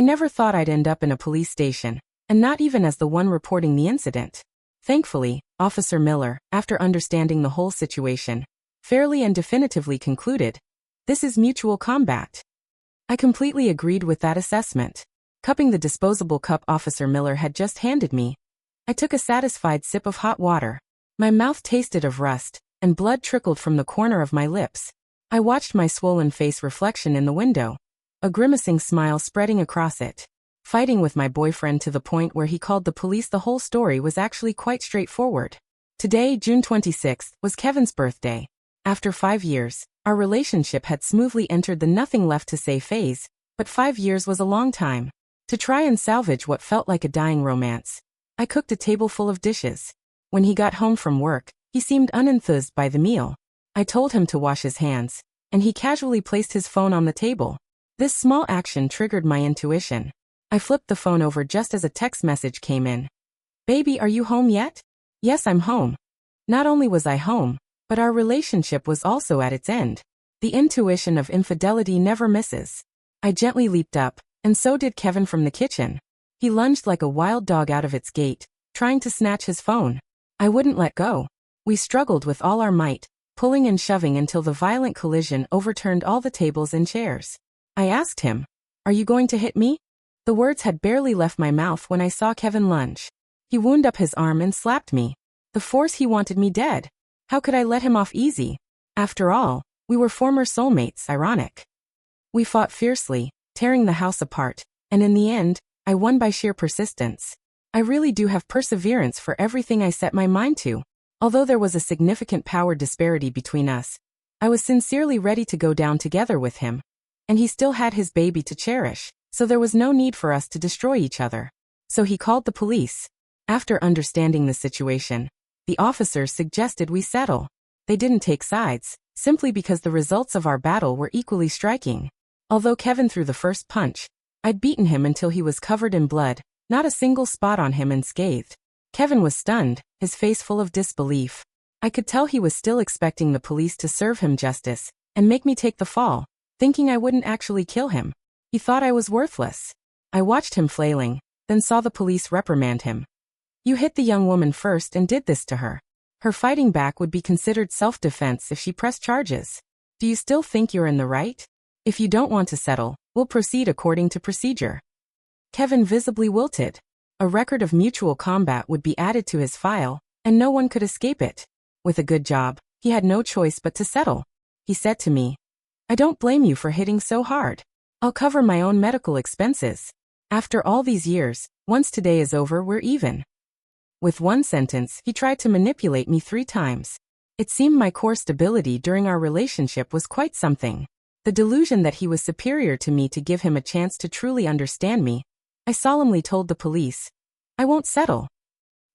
I never thought I'd end up in a police station, and not even as the one reporting the incident. Thankfully, Officer Miller, after understanding the whole situation, fairly and definitively concluded, "This is mutual combat." I completely agreed with that assessment. Cupping the disposable cup Officer Miller had just handed me, I took a satisfied sip of hot water. My mouth tasted of rust, and blood trickled from the corner of my lips. I watched my swollen face reflection in the window, a grimacing smile spreading across it. Fighting with my boyfriend to the point where he called the police. The whole story was actually quite straightforward. Today, June 26th, was Kevin's birthday. After 5 years, our relationship had smoothly entered the nothing left to say phase, but 5 years was a long time. To try and salvage what felt like a dying romance, I cooked a table full of dishes. When he got home from work, he seemed unenthused by the meal. I told him to wash his hands, and he casually placed his phone on the table. This small action triggered my intuition. I flipped the phone over just as a text message came in. "Baby, are you home yet?" "Yes, I'm home." Not only was I home, but our relationship was also at its end. The intuition of infidelity never misses. I gently leaped up, and so did Kevin from the kitchen. He lunged like a wild dog out of its gate, trying to snatch his phone. I wouldn't let go. We struggled with all our might, pulling and shoving until the violent collision overturned all the tables and chairs. I asked him, "Are you going to hit me?" The words had barely left my mouth when I saw Kevin lunge. He wound up his arm and slapped me. The force he wanted me dead. How could I let him off easy? After all, we were former soulmates. Ironic. We fought fiercely, tearing the house apart, and in the end, I won by sheer persistence. I really do have perseverance for everything I set my mind to. Although there was a significant power disparity between us, I was sincerely ready to go down together with him. And he still had his baby to cherish, so there was no need for us to destroy each other. So he called the police. After understanding the situation, the officers suggested we settle. They didn't take sides, simply because the results of our battle were equally striking. Although Kevin threw the first punch, I'd beaten him until he was covered in blood, not a single spot on him unscathed. Kevin was stunned, his face full of disbelief. I could tell he was still expecting the police to serve him justice and make me take the fall, thinking I wouldn't actually kill him. He thought I was worthless. I watched him flailing, then saw the police reprimand him. "You hit the young woman first and did this to her. Her fighting back would be considered self-defense if she pressed charges. Do you still think you're in the right? If you don't want to settle, we'll proceed according to procedure." Kevin visibly wilted. A record of mutual combat would be added to his file, and no one could escape it. With a good job, he had no choice but to settle. He said to me, "I don't blame you for hitting so hard. I'll cover my own medical expenses. After all these years, once today is over, we're even." With one sentence, he tried to manipulate me 3 times. It seemed my core stability during our relationship was quite something. The delusion that he was superior to me to give him a chance to truly understand me. I solemnly told the police, "I won't settle."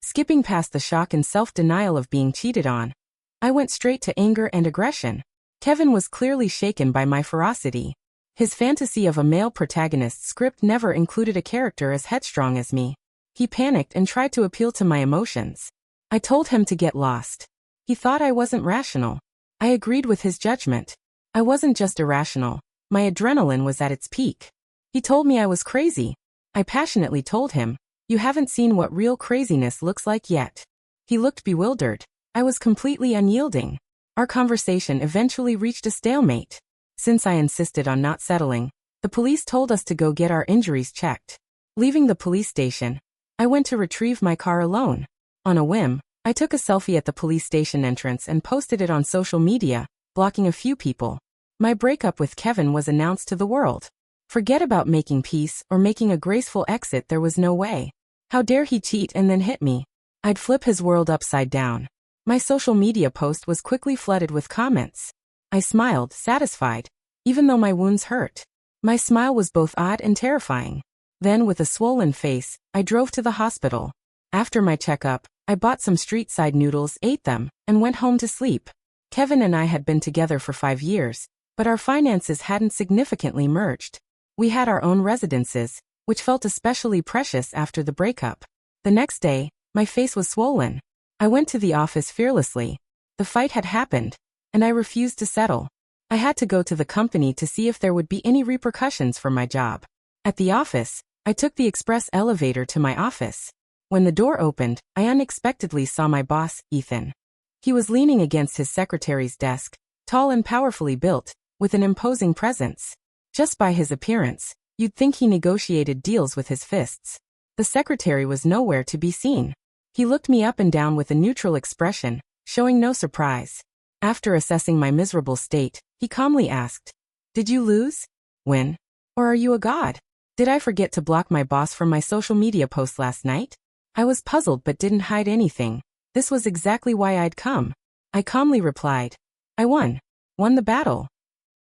Skipping past the shock and self-denial of being cheated on, I went straight to anger and aggression. Kevin was clearly shaken by my ferocity. His fantasy of a male protagonist script never included a character as headstrong as me. He panicked and tried to appeal to my emotions. I told him to get lost. He thought I wasn't rational. I agreed with his judgment. I wasn't just irrational. My adrenaline was at its peak. He told me I was crazy. I passionately told him, "You haven't seen what real craziness looks like yet." He looked bewildered. I was completely unyielding. Our conversation eventually reached a stalemate. Since I insisted on not settling, the police told us to go get our injuries checked. Leaving the police station, I went to retrieve my car alone. On a whim, I took a selfie at the police station entrance and posted it on social media, blocking a few people. My breakup with Kevin was announced to the world. Forget about making peace or making a graceful exit, there was no way. How dare he cheat and then hit me? I'd flip his world upside down. My social media post was quickly flooded with comments. I smiled, satisfied, even though my wounds hurt. My smile was both odd and terrifying. Then, with a swollen face, I drove to the hospital. After my checkup, I bought some street-side noodles, ate them, and went home to sleep. Kevin and I had been together for 5 years, but our finances hadn't significantly merged. We had our own residences, which felt especially precious after the breakup. The next day, my face was swollen. I went to the office fearlessly. The fight had happened, and I refused to settle. I had to go to the company to see if there would be any repercussions for my job. At the office, I took the express elevator to my office. When the door opened, I unexpectedly saw my boss, Ethan. He was leaning against his secretary's desk, tall and powerfully built, with an imposing presence. Just by his appearance, you'd think he negotiated deals with his fists. The secretary was nowhere to be seen. He looked me up and down with a neutral expression, showing no surprise. After assessing my miserable state, he calmly asked, "Did you lose? Win? Or are you a god? Did I forget to block my boss from my social media post last night?" I was puzzled but didn't hide anything. This was exactly why I'd come. I calmly replied, "I won. Won the battle."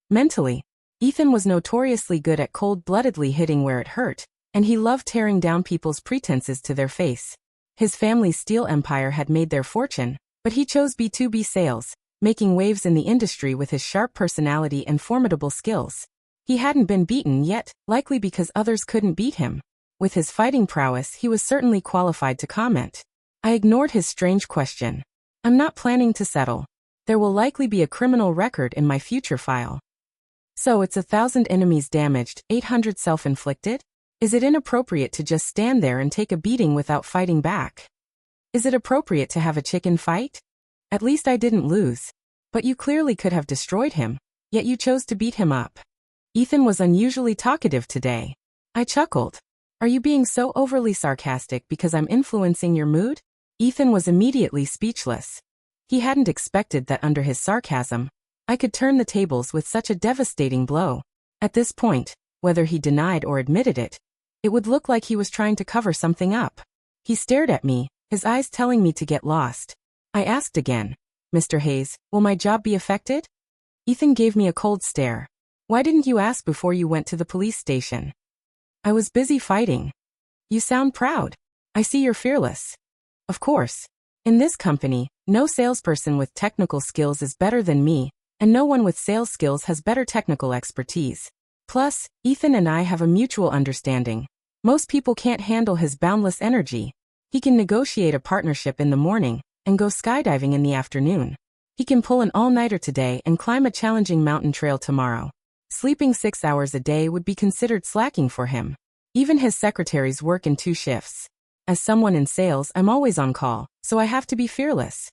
Mentally, Ethan was notoriously good at cold-bloodedly hitting where it hurt, and he loved tearing down people's pretenses to their face. His family's steel empire had made their fortune, but he chose B2B sales, making waves in the industry with his sharp personality and formidable skills. He hadn't been beaten yet, likely because others couldn't beat him. With his fighting prowess, he was certainly qualified to comment. I ignored his strange question. "I'm not planning to settle. There will likely be a criminal record in my future file." "So it's 1,000 enemies damaged, 800 self-inflicted? Is it inappropriate to just stand there and take a beating without fighting back? Is it appropriate to have a chicken fight? At least I didn't lose. But you clearly could have destroyed him, yet you chose to beat him up." Ethan was unusually talkative today. I chuckled. "Are you being so overly sarcastic because I'm influencing your mood?" Ethan was immediately speechless. He hadn't expected that under his sarcasm, I could turn the tables with such a devastating blow. At this point, whether he denied or admitted it, it would look like he was trying to cover something up. He stared at me, his eyes telling me to get lost. I asked again, "Mr. Hayes, will my job be affected?" Ethan gave me a cold stare. "Why didn't you ask before you went to the police station?" "I was busy fighting." "You sound proud. I see you're fearless." "Of course. In this company, no salesperson with technical skills is better than me, and no one with sales skills has better technical expertise. Plus, Ethan and I have a mutual understanding. Most people can't handle his boundless energy. He can negotiate a partnership in the morning and go skydiving in the afternoon. He can pull an all-nighter today and climb a challenging mountain trail tomorrow. Sleeping 6 hours a day would be considered slacking for him. Even his secretaries work in 2 shifts. As someone in sales, I'm always on call, so I have to be fearless."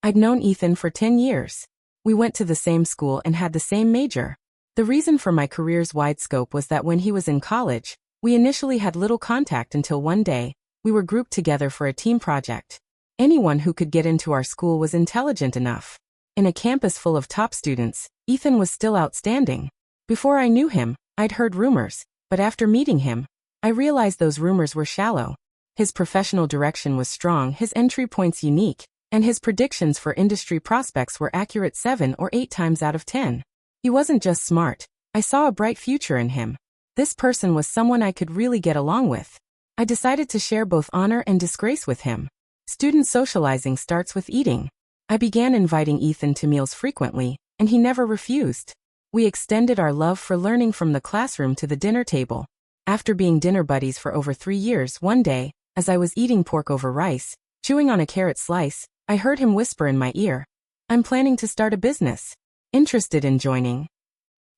I'd known Ethan for 10 years. We went to the same school and had the same major. The reason for my career's wide scope was that when he was in college, we initially had little contact until one day, we were grouped together for a team project. Anyone who could get into our school was intelligent enough. In a campus full of top students, Ethan was still outstanding. Before I knew him, I'd heard rumors, but after meeting him, I realized those rumors were shallow. His professional direction was strong, his entry points unique, and his predictions for industry prospects were accurate 7 or 8 times out of 10. He wasn't just smart. I saw a bright future in him. This person was someone I could really get along with. I decided to share both honor and disgrace with him. Student socializing starts with eating. I began inviting Ethan to meals frequently, and he never refused. We extended our love for learning from the classroom to the dinner table. After being dinner buddies for over 3 years, one day, as I was eating pork over rice, chewing on a carrot slice, I heard him whisper in my ear, "I'm planning to start a business. Interested in joining?"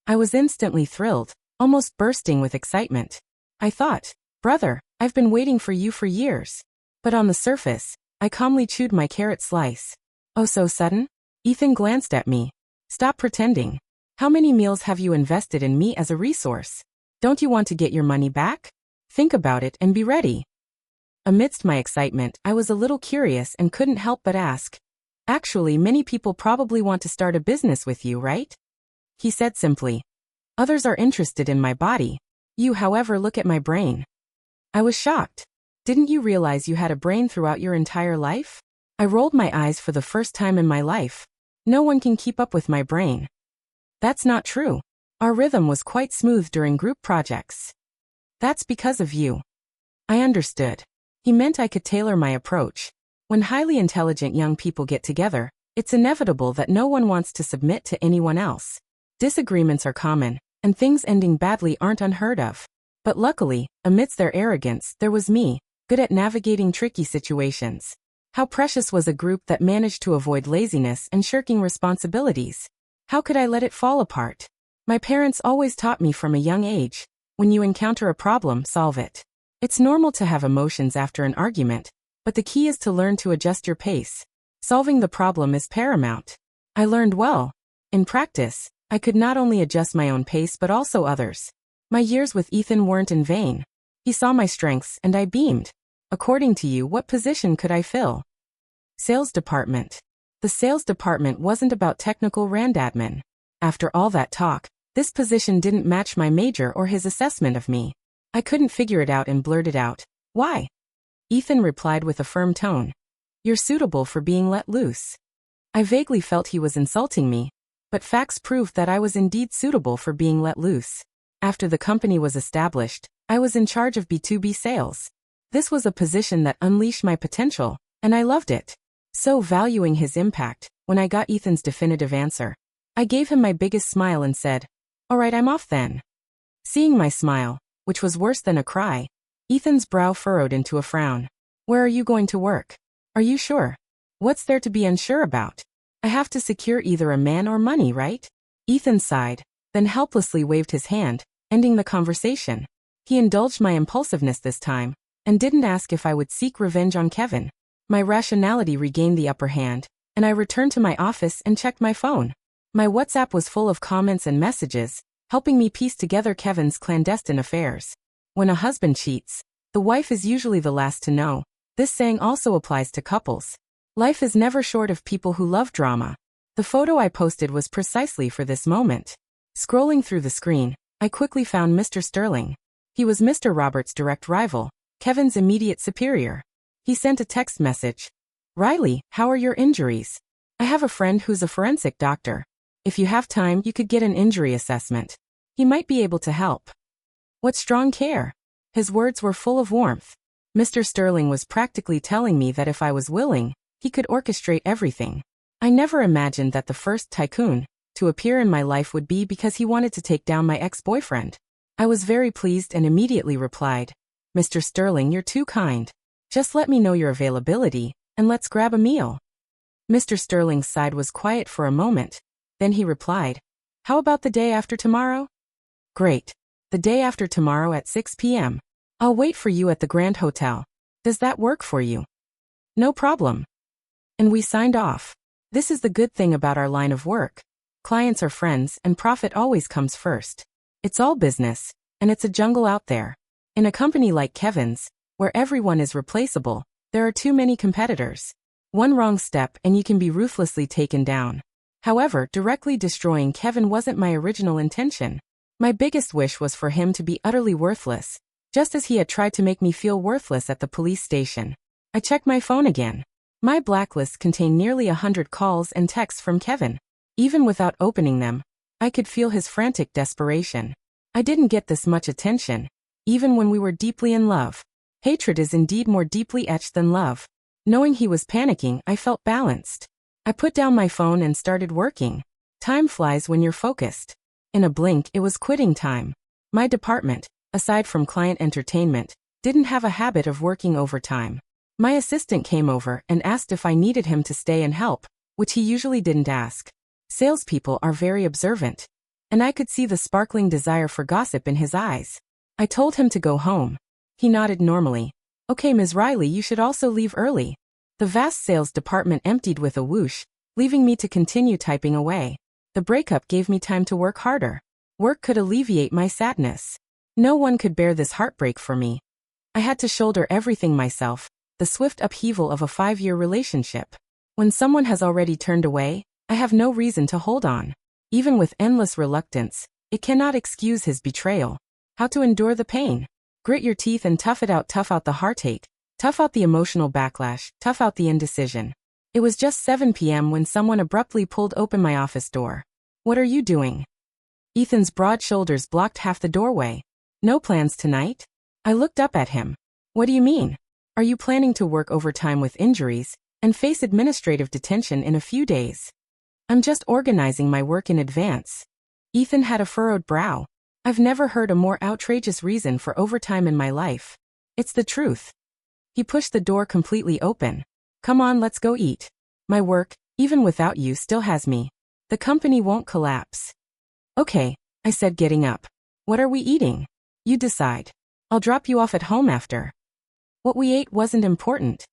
I was instantly thrilled, almost bursting with excitement. I thought, "Brother, I've been waiting for you for years." But on the surface, I calmly chewed my carrot slice. "Oh, so sudden?" Ethan glanced at me. "Stop pretending. How many meals have you invested in me as a resource? Don't you want to get your money back? Think about it and be ready." Amidst my excitement, I was a little curious and couldn't help but ask, "Actually, many people probably want to start a business with you, right?" He said simply, "Others are interested in my body. You, however, look at my brain." I was shocked. "Didn't you realize you had a brain throughout your entire life?" I rolled my eyes for the first time in my life. No one can keep up with my brain. "That's not true. Our rhythm was quite smooth during group projects." "That's because of you." I understood. He meant I could tailor my approach. When highly intelligent young people get together, it's inevitable that no one wants to submit to anyone else. Disagreements are common, and things ending badly aren't unheard of. But luckily, amidst their arrogance, there was me, good at navigating tricky situations. How precious was a group that managed to avoid laziness and shirking responsibilities. How could I let it fall apart? My parents always taught me from a young age, When you encounter a problem, solve it. It's normal to have emotions after an argument, but the key is to learn to adjust your pace. Solving the problem is paramount. I learned well. In practice, I could not only adjust my own pace but also others. My years with Ethan weren't in vain. He saw my strengths and I beamed. According to you, what position could I fill? Sales department. The sales department wasn't about technical randadmin. After all that talk, this position didn't match my major or his assessment of me. I couldn't figure it out and blurted out, "Why?" Ethan replied with a firm tone, "You're suitable for being let loose." I vaguely felt he was insulting me, but facts proved that I was indeed suitable for being let loose. After the company was established, I was in charge of B2B sales. This was a position that unleashed my potential, and I loved it. So valuing his impact, when I got Ethan's definitive answer, I gave him my biggest smile and said, "All right, I'm off then." Seeing my smile, which was worse than a cry, Ethan's brow furrowed into a frown. "Where are you going to work? Are you sure? What's there to be unsure about? I have to secure either a man or money, right?" Ethan sighed, then helplessly waved his hand, ending the conversation. He indulged my impulsiveness this time, and didn't ask if I would seek revenge on Kevin. My rationality regained the upper hand, and I returned to my office and checked my phone. My WhatsApp was full of comments and messages, helping me piece together Kevin's clandestine affairs. When a husband cheats, the wife is usually the last to know. This saying also applies to couples. Life is never short of people who love drama. The photo I posted was precisely for this moment. Scrolling through the screen, I quickly found Mr. Sterling. He was Mr. Roberts' direct rival, Kevin's immediate superior. He sent a text message. "Riley, how are your injuries? I have a friend who's a forensic doctor. If you have time, you could get an injury assessment. He might be able to help." What strong care! His words were full of warmth. Mr. Sterling was practically telling me that if I was willing, he could orchestrate everything. I never imagined that the first tycoon to appear in my life would be because he wanted to take down my ex-boyfriend. I was very pleased and immediately replied, "Mr. Sterling, you're too kind. Just let me know your availability, and let's grab a meal." Mr. Sterling's side was quiet for a moment. Then he replied, "How about the day after tomorrow?" "Great. The day after tomorrow at 6 p.m. I'll wait for you at the Grand Hotel. Does that work for you?" "No problem." And we signed off. This is the good thing about our line of work. Clients are friends and profit always comes first. It's all business, and it's a jungle out there. In a company like Kevin's, where everyone is replaceable, there are too many competitors. One wrong step and you can be ruthlessly taken down. However, directly destroying Kevin wasn't my original intention. My biggest wish was for him to be utterly worthless, just as he had tried to make me feel worthless at the police station. I checked my phone again. My blacklist contained nearly 100 calls and texts from Kevin. Even without opening them, I could feel his frantic desperation. I didn't get this much attention, even when we were deeply in love. Hatred is indeed more deeply etched than love. Knowing he was panicking, I felt balanced. I put down my phone and started working. Time flies when you're focused. In a blink, it was quitting time. My department, aside from client entertainment, didn't have a habit of working overtime. My assistant came over and asked if I needed him to stay and help, which he usually didn't ask. Salespeople are very observant, and I could see the sparkling desire for gossip in his eyes. I told him to go home. He nodded normally. "Okay, Ms. Riley, you should also leave early." The vast sales department emptied with a whoosh, leaving me to continue typing away. The breakup gave me time to work harder. Work could alleviate my sadness. No one could bear this heartbreak for me. I had to shoulder everything myself, the swift upheaval of a 5-year relationship. When someone has already turned away, I have no reason to hold on. Even with endless reluctance, it cannot excuse his betrayal. How to endure the pain? Grit your teeth and tough it out. Tough out the heartache. Tough out the emotional backlash. Tough out the indecision. It was just 7 p.m. when someone abruptly pulled open my office door. "What are you doing?" Ethan's broad shoulders blocked half the doorway. "No plans tonight?" I looked up at him. "What do you mean? Are you planning to work overtime with injuries and face administrative detention in a few days?" "I'm just organizing my work in advance." Ethan had a furrowed brow. I've never heard a more outrageous reason for overtime in my life. It's the truth. He pushed the door completely open. "Come on, let's go eat. My work, even without you, still has me. The company won't collapse." "Okay," I said, getting up. "What are we eating?" You decide. I'll drop you off at home after. What we ate wasn't important.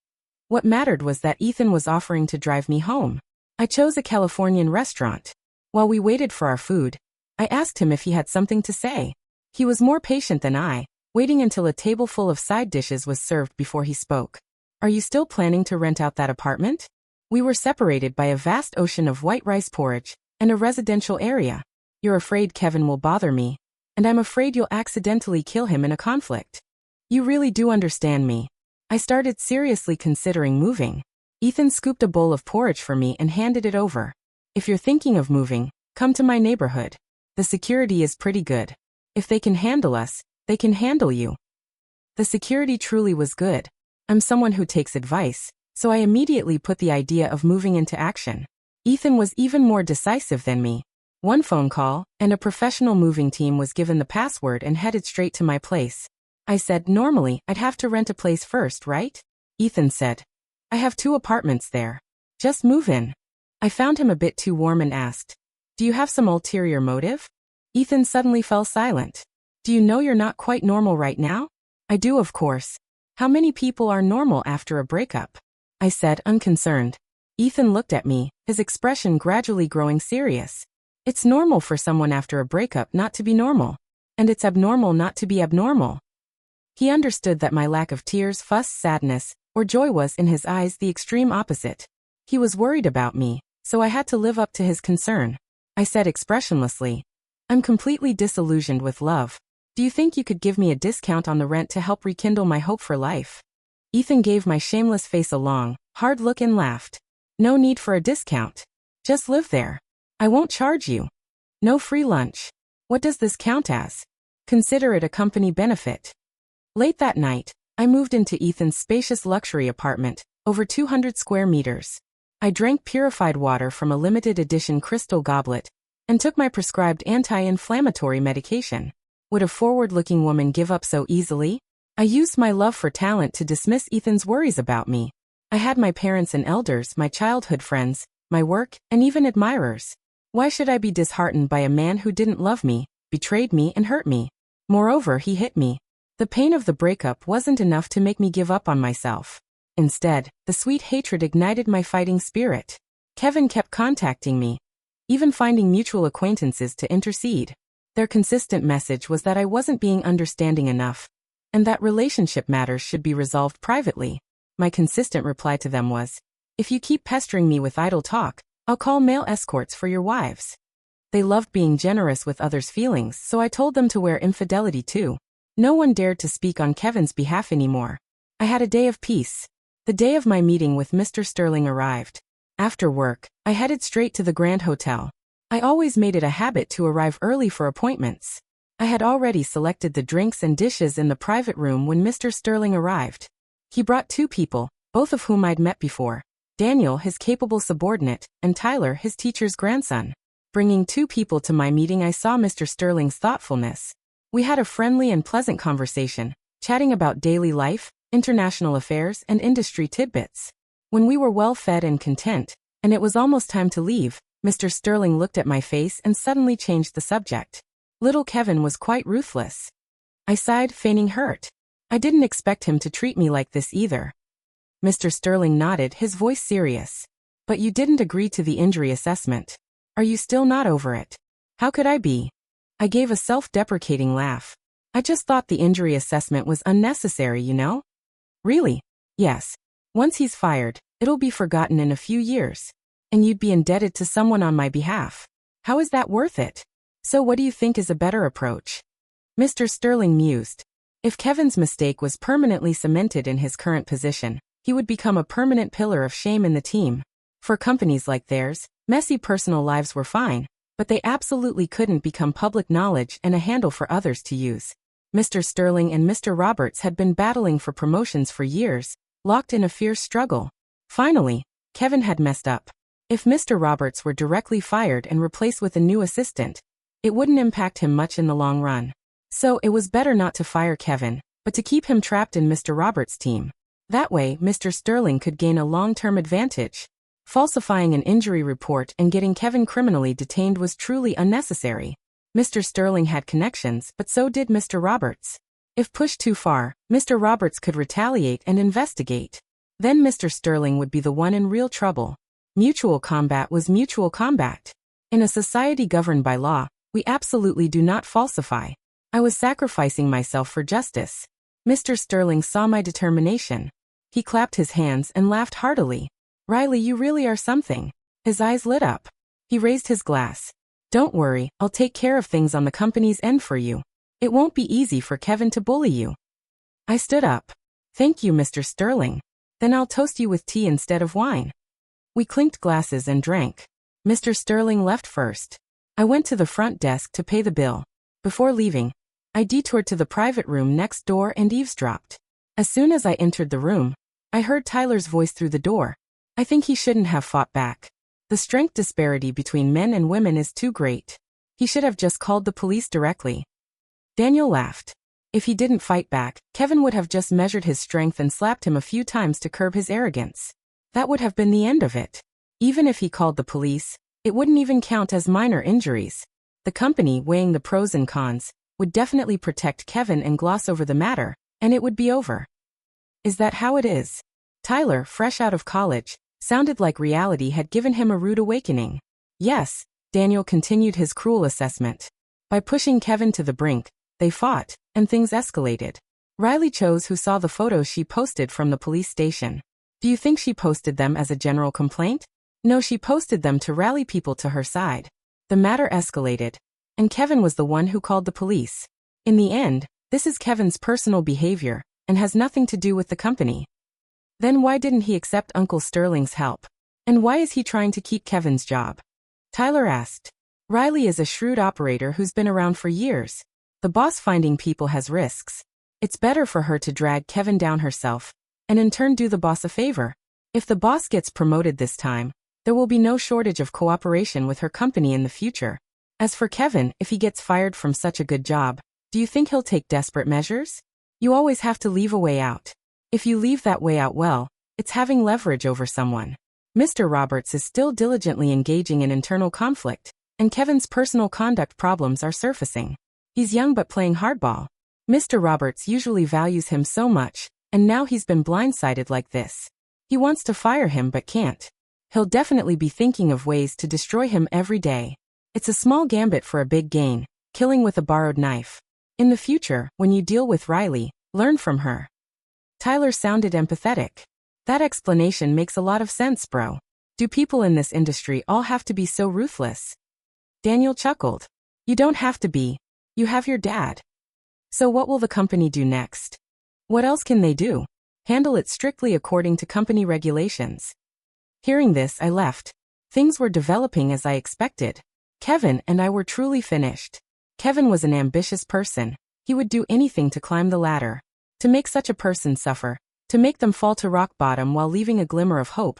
What mattered was that Ethan was offering to drive me home. I chose a Californian restaurant. While we waited for our food, I asked him if he had something to say. He was more patient than I, waiting until a table full of side dishes was served before he spoke. Are you still planning to rent out that apartment? We were separated by a vast ocean of white rice porridge and a residential area. You're afraid Kevin will bother me, and I'm afraid you'll accidentally kill him in a conflict. You really do understand me. I started seriously considering moving. Ethan scooped a bowl of porridge for me and handed it over. If you're thinking of moving, come to my neighborhood. The security is pretty good. If they can handle us, they can handle you. The security truly was good. I'm someone who takes advice, so I immediately put the idea of moving into action. Ethan was even more decisive than me. One phone call, and a professional moving team was given the password and headed straight to my place. I said, normally, I'd have to rent a place first, right? Ethan said, I have 2 apartments there. Just move in. I found him a bit too warm and asked, do you have some ulterior motive? Ethan suddenly fell silent. Do you know you're not quite normal right now? I do, of course. How many people are normal after a breakup? I said, unconcerned. Ethan looked at me, his expression gradually growing serious. It's normal for someone after a breakup not to be normal. And it's abnormal not to be abnormal. He understood that my lack of tears, fuss, sadness, or joy was, in his eyes, the extreme opposite. He was worried about me, so I had to live up to his concern. I said expressionlessly, I'm completely disillusioned with love. Do you think you could give me a discount on the rent to help rekindle my hope for life? Ethan gave my shameless face a long, hard look and laughed. No need for a discount. Just live there. I won't charge you. No free lunch. What does this count as? Consider it a company benefit. Late that night, I moved into Ethan's spacious luxury apartment, over 200 square meters. I drank purified water from a limited edition crystal goblet and took my prescribed anti-inflammatory medication. Would a forward-looking woman give up so easily? I used my love for talent to dismiss Ethan's worries about me. I had my parents and elders, my childhood friends, my work, and even admirers. Why should I be disheartened by a man who didn't love me, betrayed me, and hurt me? Moreover, he hit me. The pain of the breakup wasn't enough to make me give up on myself. Instead, the sweet hatred ignited my fighting spirit. Kevin kept contacting me, even finding mutual acquaintances to intercede. Their consistent message was that I wasn't being understanding enough, and that relationship matters should be resolved privately. My consistent reply to them was, if you keep pestering me with idle talk, I'll call male escorts for your wives. They loved being generous with others' feelings, so I told them to wear infidelity too. No one dared to speak on Kevin's behalf anymore. I had a day of peace. The day of my meeting with Mr. Sterling arrived. After work, I headed straight to the Grand Hotel. I always made it a habit to arrive early for appointments. I had already selected the drinks and dishes in the private room when Mr. Sterling arrived. He brought 2 people, both of whom I'd met before. Daniel, his capable subordinate, and Tyler, his teacher's grandson. Bringing 2 people to my meeting, I saw Mr. Sterling's thoughtfulness. We had a friendly and pleasant conversation, chatting about daily life, international affairs, and industry tidbits. When we were well fed and content, and it was almost time to leave, Mr. Sterling looked at my face and suddenly changed the subject. Little Kevin was quite ruthless. I sighed, feigning hurt. I didn't expect him to treat me like this either. Mr. Sterling nodded, his voice serious. But you didn't agree to the injury assessment. Are you still not over it? How could I be? I gave a self-deprecating laugh. I just thought the injury assessment was unnecessary, you know? Really? Yes. Once he's fired, it'll be forgotten in a few years. And you'd be indebted to someone on my behalf. How is that worth it? So what do you think is a better approach? Mr. Sterling mused. If Kevin's mistake was permanently cemented in his current position, he would become a permanent pillar of shame in the team. For companies like theirs, messy personal lives were fine, but they absolutely couldn't become public knowledge and a handle for others to use. Mr. Sterling and Mr. Roberts had been battling for promotions for years, locked in a fierce struggle. Finally, Kevin had messed up. If Mr. Roberts were directly fired and replaced with a new assistant, it wouldn't impact him much in the long run. So it was better not to fire Kevin, but to keep him trapped in Mr. Roberts' team. That way, Mr. Sterling could gain a long-term advantage. Falsifying an injury report and getting Kevin criminally detained was truly unnecessary. Mr. Sterling had connections, but so did Mr. Roberts. If pushed too far, Mr. Roberts could retaliate and investigate. Then Mr. Sterling would be the one in real trouble. Mutual combat was mutual combat. In a society governed by law, we absolutely do not falsify. I was sacrificing myself for justice. Mr. Sterling saw my determination. He clapped his hands and laughed heartily. Riley, you really are something. His eyes lit up. He raised his glass. Don't worry, I'll take care of things on the company's end for you. It won't be easy for Kevin to bully you. I stood up. Thank you, Mr. Sterling. Then I'll toast you with tea instead of wine. We clinked glasses and drank. Mr. Sterling left first. I went to the front desk to pay the bill. Before leaving, I detoured to the private room next door and eavesdropped. As soon as I entered the room, I heard Tyler's voice through the door. I think he shouldn't have fought back. The strength disparity between men and women is too great. He should have just called the police directly. Daniel laughed. If he didn't fight back, Kevin would have just measured his strength and slapped him a few times to curb his arrogance. That would have been the end of it. Even if he called the police, it wouldn't even count as minor injuries. The company, weighing the pros and cons, would definitely protect Kevin and gloss over the matter, and it would be over. Is that how it is? Tyler, fresh out of college, sounded like reality had given him a rude awakening. Yes, Daniel continued his cruel assessment. By pushing Kevin to the brink, they fought, and things escalated. Riley chose who saw the photos she posted from the police station. Do you think she posted them as a general complaint? No, she posted them to rally people to her side. The matter escalated, and Kevin was the one who called the police. In the end, this is Kevin's personal behavior, and has nothing to do with the company. Then why didn't he accept Uncle Sterling's help? And why is he trying to keep Kevin's job? Tyler asked. Riley is a shrewd operator who's been around for years. The boss finding people has risks. It's better for her to drag Kevin down herself, and in turn do the boss a favor. If the boss gets promoted this time, there will be no shortage of cooperation with her company in the future. As for Kevin, if he gets fired from such a good job, do you think he'll take desperate measures? You always have to leave a way out. If you leave that way out well, it's having leverage over someone. Mr. Roberts is still diligently engaging in internal conflict, and Kevin's personal conduct problems are surfacing. He's young but playing hardball. Mr. Roberts usually values him so much, and now he's been blindsided like this. He wants to fire him but can't. He'll definitely be thinking of ways to destroy him every day. It's a small gambit for a big gain, killing with a borrowed knife. In the future, when you deal with Riley, learn from her. Tyler sounded empathetic. That explanation makes a lot of sense, bro. Do people in this industry all have to be so ruthless? Daniel chuckled. You don't have to be. You have your dad. So what will the company do next? What else can they do? Handle it strictly according to company regulations. Hearing this, I left. Things were developing as I expected. Kevin and I were truly finished. Kevin was an ambitious person. He would do anything to climb the ladder. To make such a person suffer, to make them fall to rock bottom while leaving a glimmer of hope,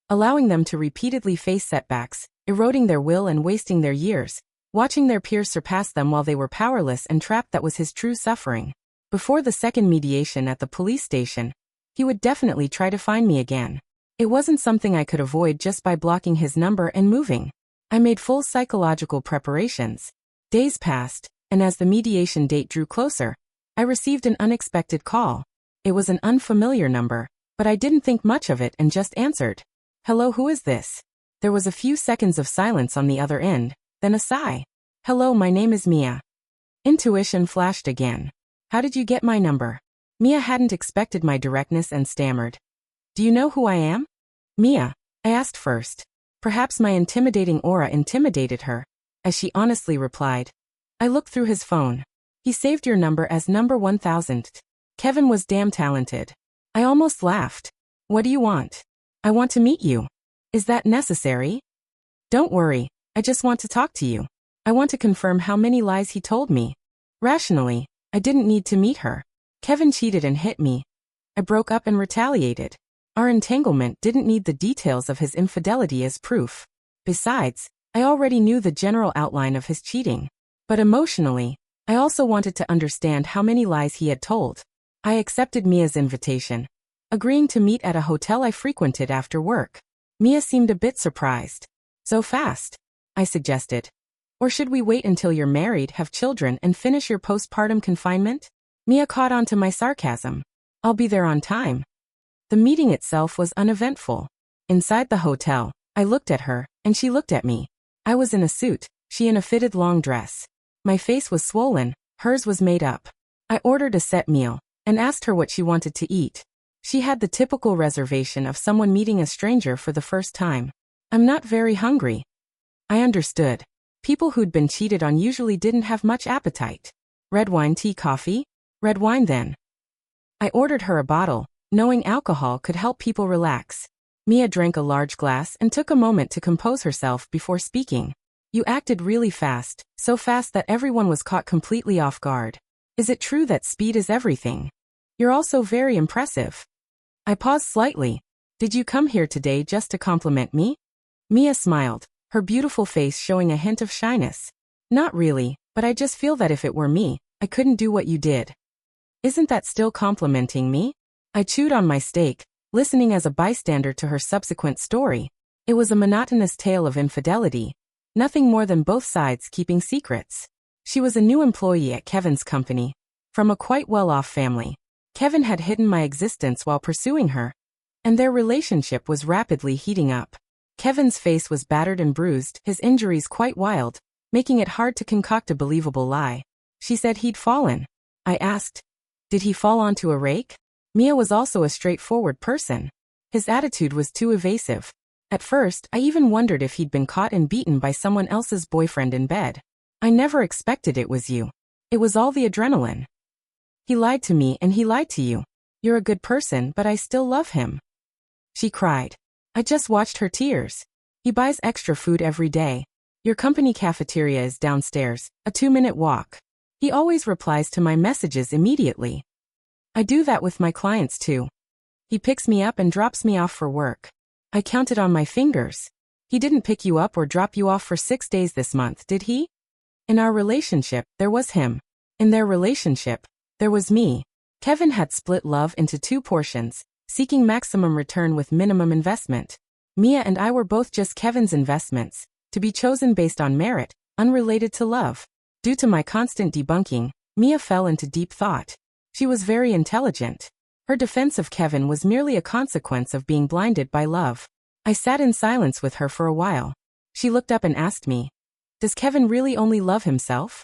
allowing them to repeatedly face setbacks, eroding their will and wasting their years, watching their peers surpass them while they were powerless and trapped, that was his true suffering. Before the second mediation at the police station, he would definitely try to find me again. It wasn't something I could avoid just by blocking his number and moving. I made full psychological preparations. Days passed, and as the mediation date drew closer, I received an unexpected call. It was an unfamiliar number, but I didn't think much of it and just answered. Hello, who is this? There was a few seconds of silence on the other end, then a sigh. Hello, my name is Mia. Intuition flashed again. How did you get my number? Mia hadn't expected my directness and stammered. Do you know who I am? Mia, I asked first. Perhaps my intimidating aura intimidated her, as she honestly replied. I looked through his phone. He saved your number as number 1000. Kevin was damn talented. I almost laughed. What do you want? I want to meet you. Is that necessary? Don't worry, I just want to talk to you. I want to confirm how many lies he told me. Rationally, I didn't need to meet her. Kevin cheated and hit me. I broke up and retaliated. Our entanglement didn't need the details of his infidelity as proof. Besides, I already knew the general outline of his cheating. But emotionally, I also wanted to understand how many lies he had told. I accepted Mia's invitation, agreeing to meet at a hotel I frequented after work. Mia seemed a bit surprised. So fast? I suggested. Or should we wait until you're married, have children, and finish your postpartum confinement? Mia caught on to my sarcasm. I'll be there on time. The meeting itself was uneventful. Inside the hotel, I looked at her, and she looked at me. I was in a suit, she in a fitted long dress. My face was swollen, hers was made up. I ordered a set meal, and asked her what she wanted to eat. She had the typical reservation of someone meeting a stranger for the first time. I'm not very hungry. I understood. People who'd been cheated on usually didn't have much appetite. Red wine, tea, coffee? Red wine then. I ordered her a bottle, knowing alcohol could help people relax. Mia drank a large glass and took a moment to compose herself before speaking. You acted really fast, so fast that everyone was caught completely off guard. Is it true that speed is everything? You're also very impressive. I paused slightly. Did you come here today just to compliment me? Mia smiled, her beautiful face showing a hint of shyness. Not really, but I just feel that if it were me, I couldn't do what you did. Isn't that still complimenting me? I chewed on my steak, listening as a bystander to her subsequent story. It was a monotonous tale of infidelity. Nothing more than both sides keeping secrets. She was a new employee at Kevin's company, from a quite well-off family. Kevin had hidden my existence while pursuing her, and their relationship was rapidly heating up. Kevin's face was battered and bruised, his injuries quite wild, making it hard to concoct a believable lie. She said he'd fallen. I asked, did he fall onto a rake? Mia was also a straightforward person. His attitude was too evasive. At first, I even wondered if he'd been caught and beaten by someone else's boyfriend in bed. I never expected it was you. It was all the adrenaline. He lied to me and he lied to you. You're a good person, but I still love him. She cried. I just watched her tears. He buys extra food every day. Your company cafeteria is downstairs, a 2-minute walk. He always replies to my messages immediately. I do that with my clients too. He picks me up and drops me off for work. I counted on my fingers. He didn't pick you up or drop you off for 6 days this month, did he? In our relationship, there was him. In their relationship, there was me. Kevin had split love into 2 portions, seeking maximum return with minimum investment. Mia and I were both just Kevin's investments, to be chosen based on merit, unrelated to love. Due to my constant debunking, Mia fell into deep thought. She was very intelligent. Her defense of Kevin was merely a consequence of being blinded by love. I sat in silence with her for a while. She looked up and asked me, does Kevin really only love himself?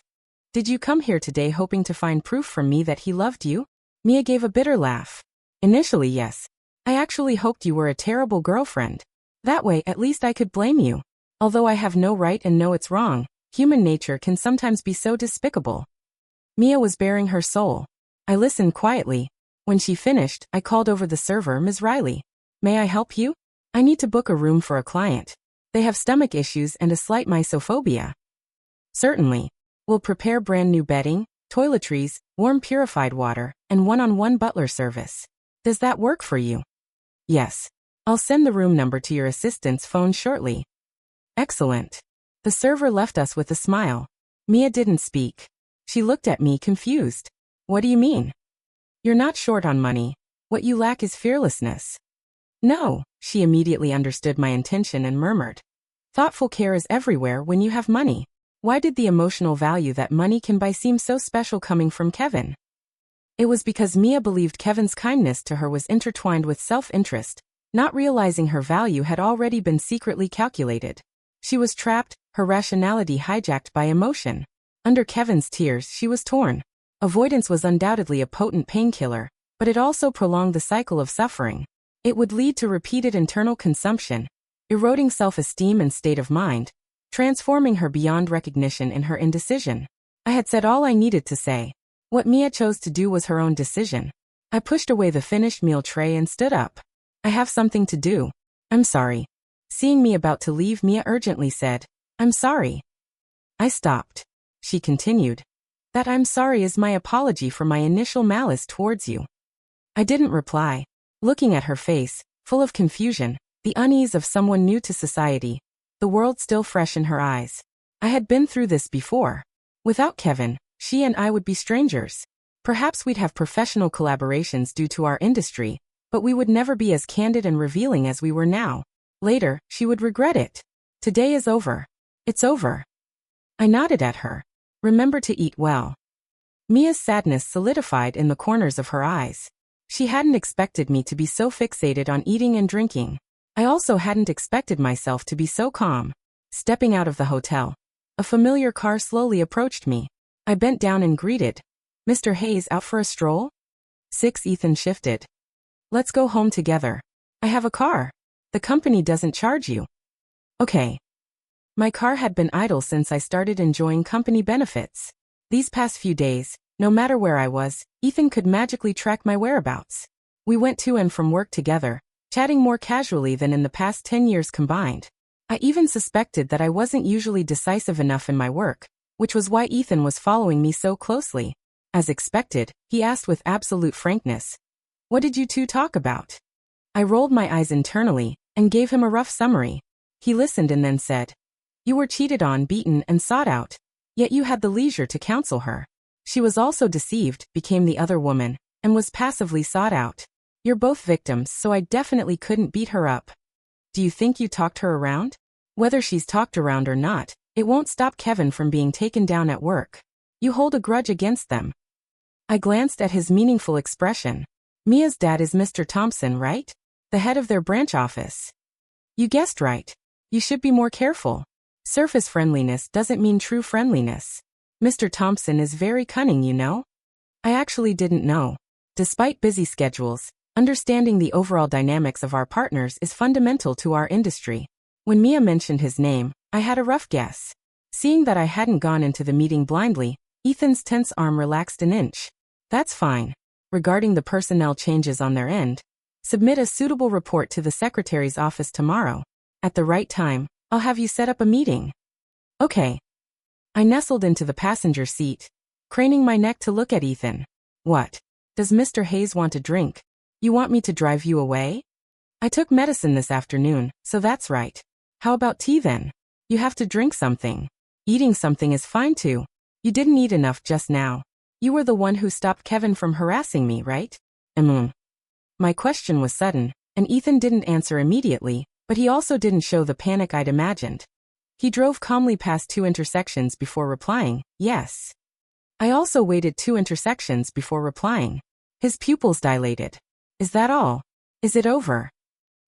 Did you come here today hoping to find proof from me that he loved you? Mia gave a bitter laugh. Initially, yes. I actually hoped you were a terrible girlfriend. That way, at least I could blame you. Although I have no right and know it's wrong, human nature can sometimes be so despicable. Mia was bearing her soul. I listened quietly. When she finished, I called over the server, Ms. Riley. May I help you? I need to book a room for a client. They have stomach issues and a slight mysophobia. Certainly. We'll prepare brand new bedding, toiletries, warm purified water, and one-on-one butler service. Does that work for you? Yes. I'll send the room number to your assistant's phone shortly. Excellent. The server left us with a smile. Mia didn't speak. She looked at me confused. What do you mean? You're not short on money. What you lack is fearlessness. No, she immediately understood my intention and murmured. Thoughtful care is everywhere when you have money. Why did the emotional value that money can buy seem so special coming from Kevin? It was because Mia believed Kevin's kindness to her was intertwined with self-interest, not realizing her value had already been secretly calculated. She was trapped, her rationality hijacked by emotion. Under Kevin's tears, she was torn. Avoidance was undoubtedly a potent painkiller, but it also prolonged the cycle of suffering. It would lead to repeated internal consumption, eroding self-esteem and state of mind, transforming her beyond recognition in her indecision. I had said all I needed to say. What Mia chose to do was her own decision. I pushed away the finished meal tray and stood up. I have something to do. I'm sorry. Seeing me about to leave, Mia urgently said, I'm sorry. I stopped. She continued. That I'm sorry is my apology for my initial malice towards you. I didn't reply. Looking at her face, full of confusion, the unease of someone new to society, the world still fresh in her eyes. I had been through this before. Without Kevin, she and I would be strangers. Perhaps we'd have professional collaborations due to our industry, but we would never be as candid and revealing as we were now. Later, she would regret it. Today is over. It's over. I nodded at her. Remember to eat well. Mia's sadness solidified in the corners of her eyes. She hadn't expected me to be so fixated on eating and drinking. I also hadn't expected myself to be so calm. Stepping out of the hotel, a familiar car slowly approached me. I bent down and greeted. Mr. Hayes, out for a stroll? 6. Ethan shifted. Let's go home together. I have a car. The company doesn't charge you. Okay. My car had been idle since I started enjoying company benefits. These past few days, no matter where I was, Ethan could magically track my whereabouts. We went to and from work together, chatting more casually than in the past 10 years combined. I even suspected that I wasn't usually decisive enough in my work, which was why Ethan was following me so closely. As expected, he asked with absolute frankness, "What did you two talk about?" I rolled my eyes internally and gave him a rough summary. He listened and then said, "You were cheated on, beaten, and sought out, yet you had the leisure to counsel her. She was also deceived, became the other woman, and was passively sought out. You're both victims, so I definitely couldn't beat her up. Do you think you talked her around? Whether she's talked around or not, it won't stop Kevin from being taken down at work. You hold a grudge against them." I glanced at his meaningful expression. Mia's dad is Mr. Thompson, right? The head of their branch office. You guessed right. You should be more careful. Surface friendliness doesn't mean true friendliness. Mr. Thompson is very cunning, you know? I actually didn't know. Despite busy schedules, understanding the overall dynamics of our partners is fundamental to our industry. When Mia mentioned his name, I had a rough guess. Seeing that I hadn't gone into the meeting blindly, Ethan's tense arm relaxed an inch. That's fine. Regarding the personnel changes on their end, submit a suitable report to the secretary's office tomorrow. At the right time, I'll have you set up a meeting. Okay. I nestled into the passenger seat, craning my neck to look at Ethan. What? Does Mr. Hayes want a drink? You want me to drive you away? I took medicine this afternoon, so that's right. How about tea then? You have to drink something. Eating something is fine too. You didn't eat enough just now. You were the one who stopped Kevin from harassing me, right? My question was sudden, and Ethan didn't answer immediately, but he also didn't show the panic I'd imagined. He drove calmly past 2 intersections before replying, yes. I also waited 2 intersections before replying. His pupils dilated. Is that all? Is it over?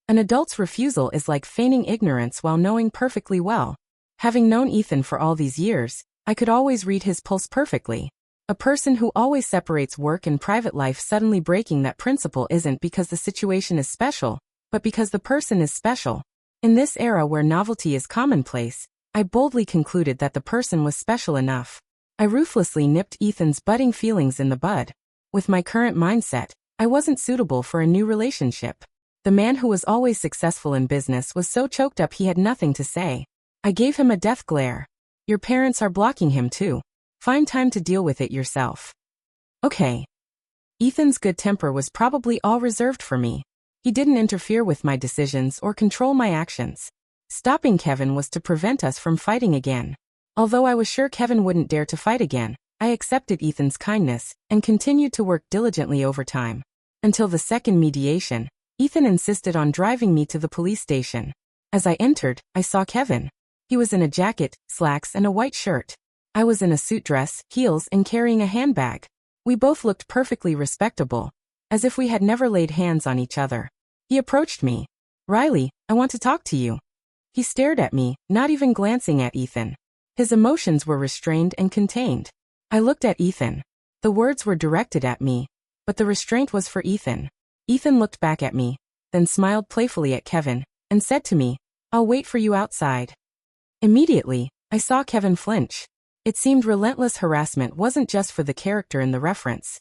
An adult's refusal is like feigning ignorance while knowing perfectly well. Having known Ethan for all these years, I could always read his pulse perfectly. A person who always separates work and private life suddenly breaking that principle isn't because the situation is special, but because the person is special. In this era where novelty is commonplace, I boldly concluded that the person was special enough. I ruthlessly nipped Ethan's budding feelings in the bud. With my current mindset, I wasn't suitable for a new relationship. The man who was always successful in business was so choked up he had nothing to say. I gave him a death glare. Your parents are blocking him too. Find time to deal with it yourself. Okay. Ethan's good temper was probably all reserved for me. He didn't interfere with my decisions or control my actions. Stopping Kevin was to prevent us from fighting again. Although I was sure Kevin wouldn't dare to fight again, I accepted Ethan's kindness and continued to work diligently over time. Until the second mediation, Ethan insisted on driving me to the police station. As I entered, I saw Kevin. He was in a jacket, slacks, and a white shirt. I was in a suit dress, heels, and carrying a handbag. We both looked perfectly respectable, as if we had never laid hands on each other. He approached me. "Riley, I want to talk to you." He stared at me, not even glancing at Ethan. His emotions were restrained and contained. I looked at Ethan. The words were directed at me, but the restraint was for Ethan. Ethan looked back at me, then smiled playfully at Kevin, and said to me, "I'll wait for you outside." Immediately, I saw Kevin flinch. It seemed relentless harassment wasn't just for the character in the reference.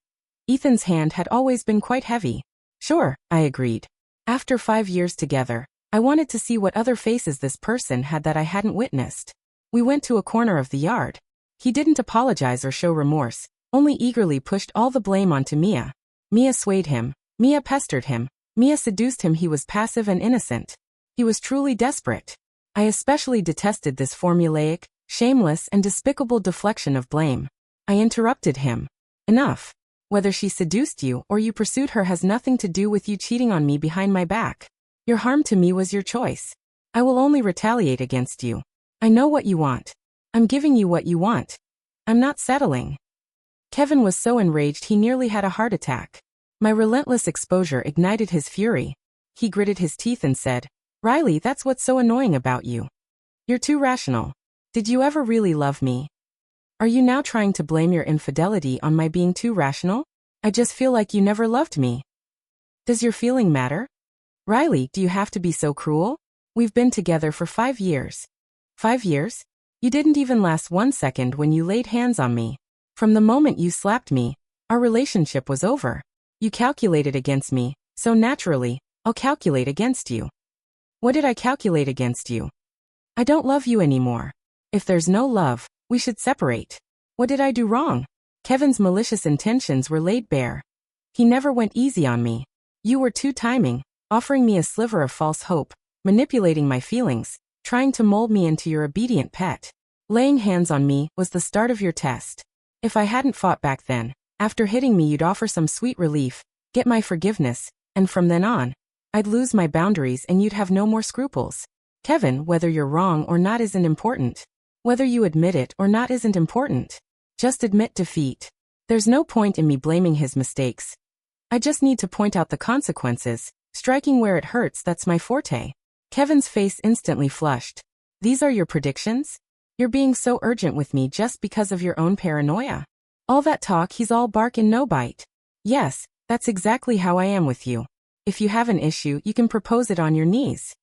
Ethan's hand had always been quite heavy. Sure, I agreed. After 5 years together, I wanted to see what other faces this person had that I hadn't witnessed. We went to a corner of the yard. He didn't apologize or show remorse, only eagerly pushed all the blame onto Mia. Mia swayed him. Mia pestered him. Mia seduced him. He was passive and innocent. He was truly desperate. I especially detested this formulaic, shameless, and despicable deflection of blame. I interrupted him. Enough. Whether she seduced you or you pursued her has nothing to do with you cheating on me behind my back. Your harm to me was your choice. I will only retaliate against you. I know what you want. I'm giving you what you want. I'm not settling. Kevin was so enraged he nearly had a heart attack. My relentless exposure ignited his fury. He gritted his teeth and said, "Riley, that's what's so annoying about you. You're too rational. Did you ever really love me? Are you now trying to blame your infidelity on my being too rational? I just feel like you never loved me. Does your feeling matter? Riley, do you have to be so cruel? We've been together for 5 years. 5 years? You didn't even last 1 second when you laid hands on me. From the moment you slapped me, our relationship was over. You calculated against me, so naturally, I'll calculate against you. What did I calculate against you? I don't love you anymore. If there's no love, we should separate. What did I do wrong?" Kevin's malicious intentions were laid bare. He never went easy on me. You were too timing, offering me a sliver of false hope, manipulating my feelings, trying to mold me into your obedient pet. Laying hands on me was the start of your test. If I hadn't fought back then, after hitting me you'd offer some sweet relief, get my forgiveness, and from then on, I'd lose my boundaries and you'd have no more scruples. Kevin, whether you're wrong or not isn't important. Whether you admit it or not isn't important. Just admit defeat. There's no point in me blaming his mistakes. I just need to point out the consequences. Striking where it hurts, that's my forte. Kevin's face instantly flushed. These are your predictions? You're being so urgent with me just because of your own paranoia. All that talk, he's all bark and no bite. Yes, that's exactly how I am with you. If you have an issue, you can propose it on your knees.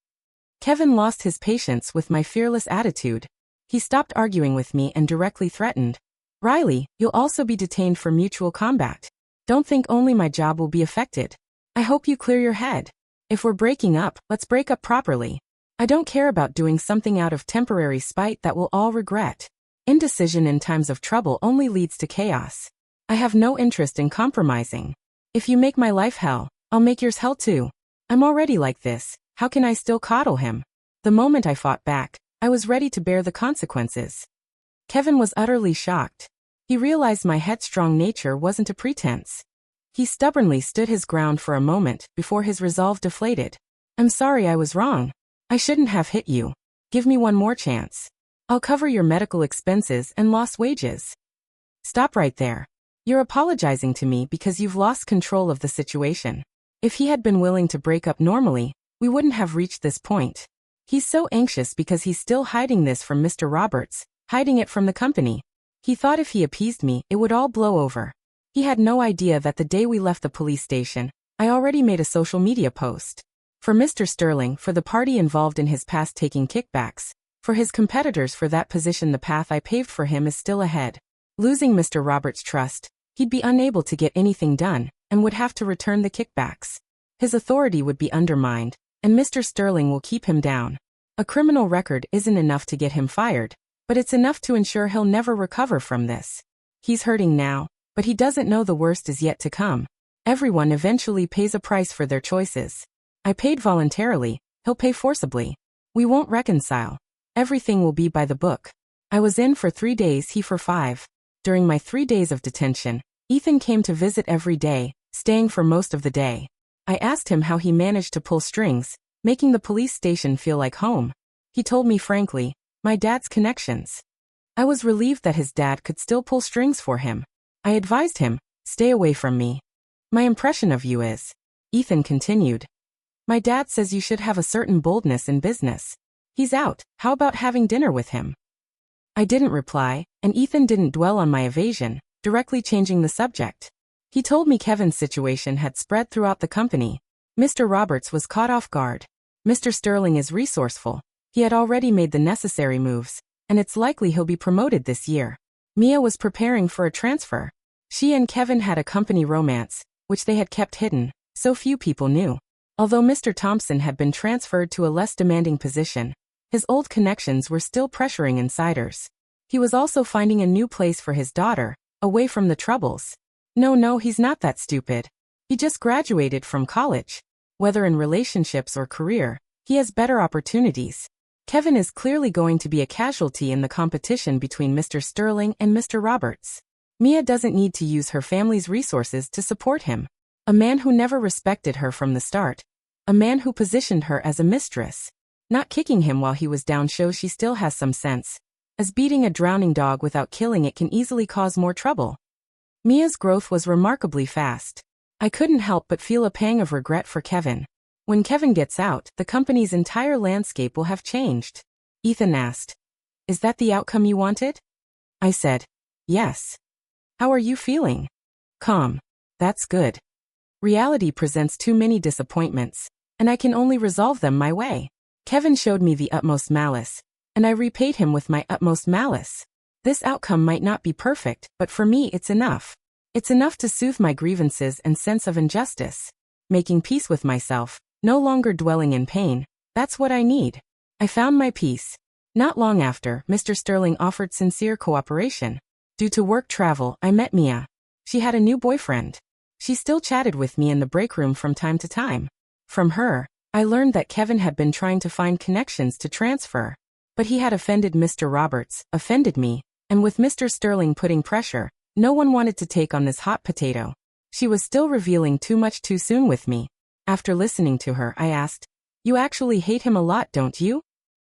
Kevin lost his patience with my fearless attitude. He stopped arguing with me and directly threatened. Riley, you'll also be detained for mutual combat. Don't think only my job will be affected. I hope you clear your head. If we're breaking up, let's break up properly. I don't care about doing something out of temporary spite that we'll all regret. Indecision in times of trouble only leads to chaos. I have no interest in compromising. If you make my life hell, I'll make yours hell too. I'm already like this. How can I still coddle him? The moment I fought back, I was ready to bear the consequences. Kevin was utterly shocked. He realized my headstrong nature wasn't a pretense. He stubbornly stood his ground for a moment before his resolve deflated. I'm sorry, I was wrong. I shouldn't have hit you. Give me one more chance. I'll cover your medical expenses and lost wages. Stop right there. You're apologizing to me because you've lost control of the situation. If he had been willing to break up normally, we wouldn't have reached this point. He's so anxious because he's still hiding this from Mr. Roberts, hiding it from the company. He thought if he appeased me, it would all blow over. He had no idea that the day we left the police station, I already made a social media post. For Mr. Sterling, for the party involved in his past taking kickbacks. For his competitors, for that position, the path I paved for him is still ahead. Losing Mr. Roberts' trust, he'd be unable to get anything done, and would have to return the kickbacks. His authority would be undermined, and Mr. Sterling will keep him down. A criminal record isn't enough to get him fired, but it's enough to ensure he'll never recover from this. He's hurting now, but he doesn't know the worst is yet to come. Everyone eventually pays a price for their choices. I paid voluntarily, he'll pay forcibly. We won't reconcile. Everything will be by the book. I was in for 3 days, he for 5. During my 3 days of detention, Ethan came to visit every day, staying for most of the day. I asked him how he managed to pull strings, making the police station feel like home. He told me frankly, my dad's connections. I was relieved that his dad could still pull strings for him. I advised him, stay away from me. My impression of you is, Ethan continued. My dad says you should have a certain boldness in business. He's out, how about having dinner with him? I didn't reply, and Ethan didn't dwell on my evasion, directly changing the subject. He told me Kevin's situation had spread throughout the company. Mr. Roberts was caught off guard. Mr. Sterling is resourceful. He had already made the necessary moves, and it's likely he'll be promoted this year. Mia was preparing for a transfer. She and Kevin had a company romance, which they had kept hidden, so few people knew. Although Mr. Thompson had been transferred to a less demanding position, his old connections were still pressuring insiders. He was also finding a new place for his daughter, away from the troubles. No, he's not that stupid. He just graduated from college. Whether in relationships or career, he has better opportunities. Kevin is clearly going to be a casualty in the competition between Mr. Sterling and Mr. Roberts. Mia doesn't need to use her family's resources to support him. A man who never respected her from the start. A man who positioned her as a mistress. Not kicking him while he was down shows she still has some sense. as beating a drowning dog without killing it can easily cause more trouble. Mia's growth was remarkably fast. I couldn't help but feel a pang of regret for Kevin. When Kevin gets out, the company's entire landscape will have changed. Ethan asked, "Is that the outcome you wanted?" I said, "Yes." "How are you feeling?" "Calm. That's good. Reality presents too many disappointments, and I can only resolve them my way." Kevin showed me the utmost malice, and I repaid him with my utmost malice. This outcome might not be perfect, but for me it's enough. It's enough to soothe my grievances and sense of injustice. Making peace with myself, no longer dwelling in pain, that's what I need. I found my peace. Not long after, Mr. Sterling offered sincere cooperation. Due to work travel, I met Mia. She had a new boyfriend. She still chatted with me in the break room from time to time. From her, I learned that Kevin had been trying to find connections to transfer. But he had offended Mr. Roberts, offended me, and with Mr. Sterling putting pressure, no one wanted to take on this hot potato. She was still revealing too much too soon with me. After listening to her, I asked, "You actually hate him a lot, don't you?"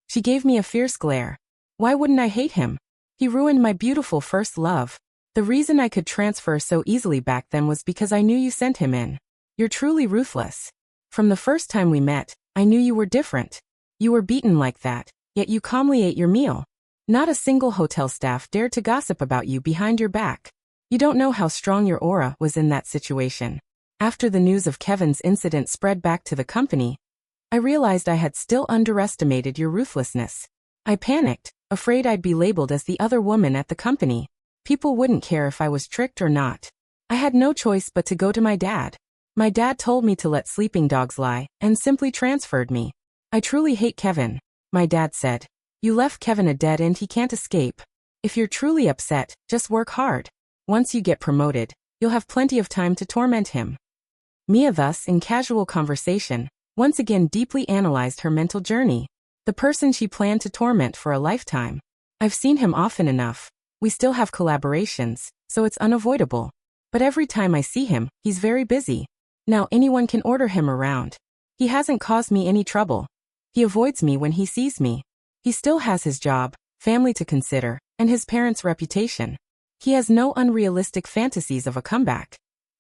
She gave me a fierce glare. Why wouldn't I hate him? He ruined my beautiful first love. The reason I could transfer so easily back then was because I knew you sent him in. You're truly ruthless. From the first time we met, I knew you were different. You were beaten like that, yet you calmly ate your meal. Not a single hotel staff dared to gossip about you behind your back. You don't know how strong your aura was in that situation. After the news of Kevin's incident spread back to the company, I realized I had still underestimated your ruthlessness. I panicked, afraid I'd be labeled as the other woman at the company. People wouldn't care if I was tricked or not. I had no choice but to go to my dad. My dad told me to let sleeping dogs lie, and simply transferred me. "I truly hate Kevin," my dad said. "You left Kevin a dead end he can't escape. If you're truly upset, just work hard. Once you get promoted, you'll have plenty of time to torment him." Mia thus, in casual conversation, once again deeply analyzed her mental journey. The person she planned to torment for a lifetime. I've seen him often enough. We still have collaborations, so it's unavoidable. But every time I see him, he's very busy. Now anyone can order him around. He hasn't caused me any trouble. He avoids me when he sees me. He still has his job, family to consider, and his parents' reputation. He has no unrealistic fantasies of a comeback.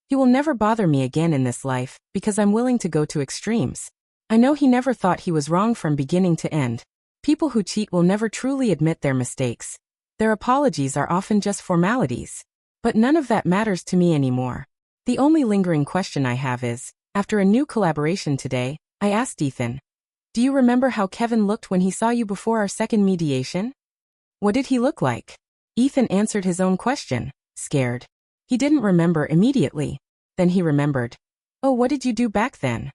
He will never bother me again in this life, because I'm willing to go to extremes. I know he never thought he was wrong from beginning to end. People who cheat will never truly admit their mistakes. Their apologies are often just formalities. But none of that matters to me anymore. The only lingering question I have is, after a new collaboration today, I asked Ethan, "Do you remember how Kevin looked when he saw you before our second mediation?" "What did he look like?" Ethan answered his own question, scared. He didn't remember immediately. Then he remembered. "Oh, what did you do back then?"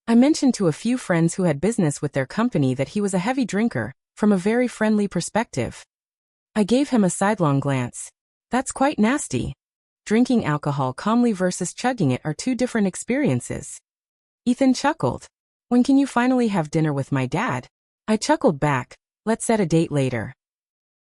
I mentioned to a few friends who had business with their company that he was a heavy drinker, from a very friendly perspective. I gave him a sidelong glance. "That's quite nasty. Drinking alcohol calmly versus chugging it are two different experiences." Ethan chuckled. "When can you finally have dinner with my dad?" I chuckled back. "Let's set a date later."